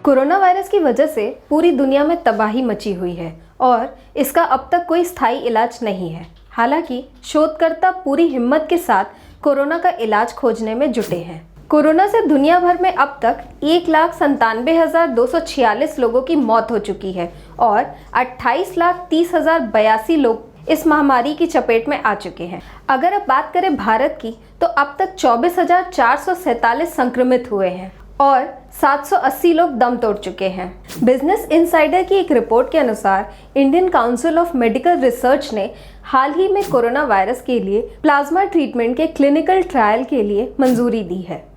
Corona virus की वजह से पूरी दुनिया में तबाही मची हुई है और इसका अब तक कोई स्थायी इलाज नहीं है। हालांकि शोधकर्ता पूरी हिम्मत के साथ कोरोना का इलाज खोजने में जुटे हैं। कोरोना से दुनिया भर में अब तक 1,97,246 लोगों की मौत हो चुकी है और 28,30,082 लोग इस महामारी की चपेट में आ चुके हैं। अगर अब बात करें भारत की, तो अब तक 24,447 संक्रमित हुए हैं और 780 लोग दम तोड़ चुके हैं। बिजनेस इनसाइडर की एक रिपोर्ट के अनुसार Indian council of medical research ने हाल ही में कोरोना वायरस के लिए प्लाज्मा ट्रीटमेंट के क्लिनिकल ट्रायल के लिए मंजूरी दी है।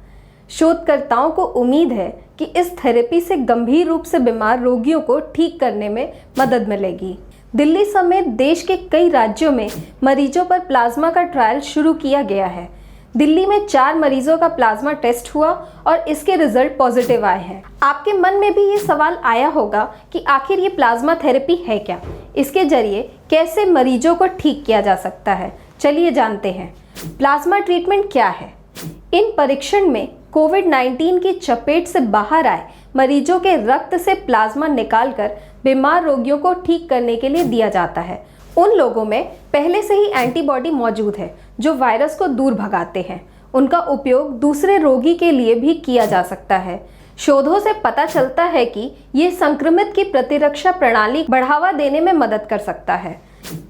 शोधकर्ताओं को उम्मीद है कि इस थेरेपी से गंभीर रूप से बीमार रोगियों को ठीक करने में मदद मिलेगी। दिल्ली समेत देश के कई राज्यों में मरीजों पर प्लाज्मा का ट्रायल शुरू किया गया है। दिल्ली में 4 मरीजों का प्लाज्मा टेस्ट हुआ और इसके रिजल्ट पॉजिटिव आए हैं। आपके मन में भी ये सवाल आया होगा कि आखिर ये प्लाज्मा थेरेपी है क्या, इसके जरिए कैसे मरीजों को ठीक किया जा सकता है। चलिए जानते हैं प्लाज्मा ट्रीटमेंट क्या है। इन परीक्षण में कोविड-19 की चपेट से बाहर आए मरीजों के रक्त से प्लाज्मा निकालकर बीमार रोगियों को ठीक करने के लिए दिया जाता है। उन लोगों में पहले से ही एंटीबॉडी मौजूद है जो वायरस को दूर भगाते हैं। उनका उपयोग दूसरे रोगी के लिए भी किया जा सकता है। शोधों से पता चलता है कि ये संक्रमित की प्रतिरक्षा प्रणाली बढ़ावा देने में मदद कर सकता है।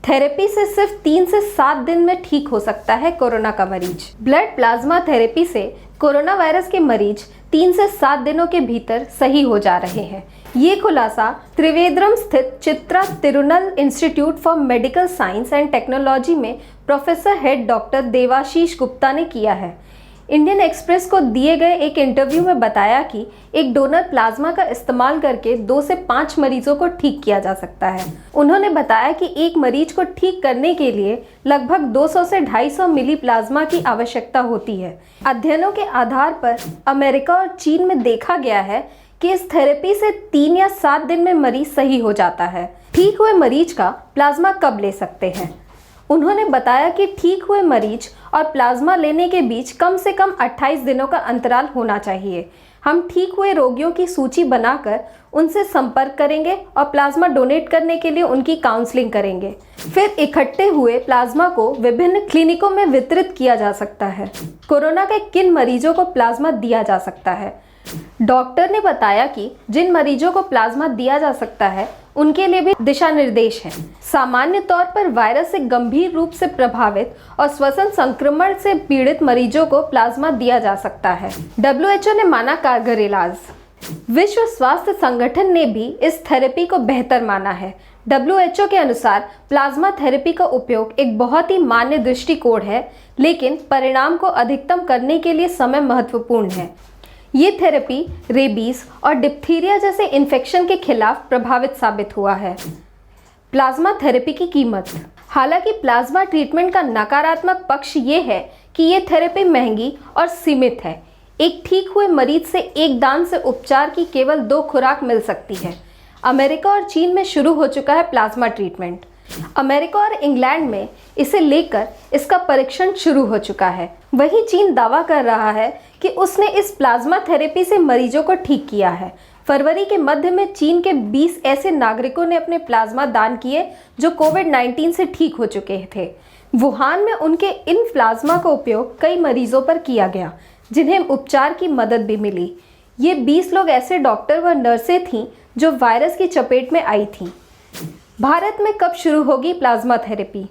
थेरेपी से सिर्फ 3 से 7 दिन में ठीक हो सकता है कोरोना का मरीज। ब्लड प्लाज्मा थेरेपी से कोरोना वायरस के मरीज 3 से 7 दिनों के भीतर सही हो जा रहे हैं। ये खुलासा त्रिवेंद्रम स्थित Chitra Tirunal institute for medical science and technology में professor head doctor Devashish Gupta ने किया है। इंडियन एक्सप्रेस को दिए गए एक इंटरव्यू में बताया कि एक डोनर प्लाज्मा का इस्तेमाल करके 2 से 5 मरीजों को ठीक किया जा सकता है। उन्होंने बताया कि एक मरीज को ठीक करने के लिए लगभग 200 से 250 मिली प्लाज्मा की आवश्यकता होती है। अध्ययनों के आधार पर अमेरिका और चीन में देखा गया है कि इस थेरेपी से 3 या 7 दिन में मरीज सही हो जाता है। ठीक हुए मरीज का प्लाज्मा कब ले सकते हैं? उन्होंने बताया कि ठीक हुए मरीज और प्लाज्मा लेने के बीच कम से कम 28 दिनों का अंतराल होना चाहिए। हम ठीक हुए रोगियों की सूची बनाकर उनसे संपर्क करेंगे और प्लाज्मा डोनेट करने के लिए उनकी काउंसलिंग करेंगे। फिर इकट्ठे हुए प्लाज्मा को विभिन्न क्लिनिकों में वितरित किया जा सकता है। कोरोना के किन मरीजों को प्लाज्मा दिया जा सकता है? डॉक्टर ने बताया कि जिन मरीजों को प्लाज्मा दिया जा सकता है उनके लिए भी दिशा निर्देश हैं। सामान्य तौर पर वायरस से गंभीर रूप से प्रभावित और श्वसन संक्रमण से पीड़ित मरीजों को प्लाज्मा दिया जा सकता है। WHO ने माना कारगर इलाज। विश्व स्वास्थ्य संगठन ने भी इस थेरेपी को बेहतर माना है। WHO के अनुसार प्लाज्मा थेरेपी का उपयोग एक बहुत ही मान्य दृष्टिकोण है, लेकिन परिणाम को अधिकतम करने के लिए समय महत्वपूर्ण है। ये थेरेपी रेबीज और डिप्थीरिया जैसे इन्फेक्शन के खिलाफ प्रभावित साबित हुआ है। प्लाज्मा थेरेपी की कीमत। हालांकि प्लाज्मा ट्रीटमेंट का नकारात्मक पक्ष ये है कि ये थेरेपी महंगी और सीमित है। एक ठीक हुए मरीज से एक दान से उपचार की केवल 2 खुराक मिल सकती है। अमेरिका और चीन में शुरू हो चुका है प्लाज्मा ट्रीटमेंट। अमेरिका और इंग्लैंड में इसे लेकर इसका परीक्षण शुरू हो चुका है। वहीं चीन दावा कर रहा है कि उसने इस प्लाज्मा थेरेपी से मरीजों को ठीक किया है। फरवरी के मध्य में चीन के 20 ऐसे नागरिकों ने अपने प्लाज्मा दान किए जो कोविड-19 से ठीक हो चुके थे। वुहान में उनके इन प्लाज्मा का उपयोग कई मरीजों पर किया गया जिन्हें उपचार की मदद भी मिली। ये 20 लोग ऐसे डॉक्टर व नर्सें थीं जो वायरस की चपेट में आई थीं। भारत में कब शुरू होगी प्लाज्मा थेरेपी?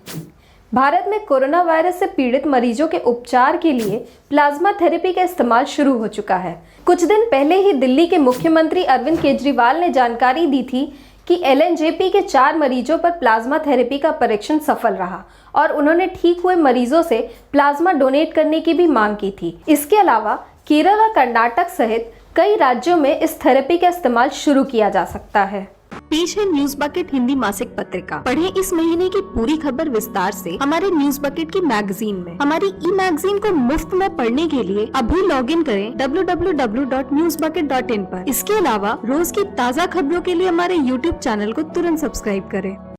भारत में कोरोना वायरस से पीड़ित मरीजों के उपचार के लिए प्लाज्मा थेरेपी का इस्तेमाल शुरू हो चुका है। कुछ दिन पहले ही दिल्ली के मुख्यमंत्री अरविंद केजरीवाल ने जानकारी दी थी कि LNJP के 4 मरीजों पर प्लाज्मा थेरेपी का परीक्षण सफल रहा और उन्होंने ठीक हुए मरीजों से प्लाज्मा डोनेट करने की भी मांग की थी। इसके अलावा केरल और कर्नाटक सहित कई राज्यों में इस थेरेपी का इस्तेमाल शुरू किया जा सकता है। पेश है न्यूज बकेट हिंदी मासिक पत्रिका। पढ़ें इस महीने की पूरी खबर विस्तार से हमारे न्यूज बकेट की मैगजीन में। हमारी ई मैगजीन को मुफ्त में पढ़ने के लिए अभी लॉगिन करें www.newsbucket.in पर। इसके अलावा रोज की ताज़ा खबरों के लिए हमारे YouTube चैनल को तुरंत सब्सक्राइब करें।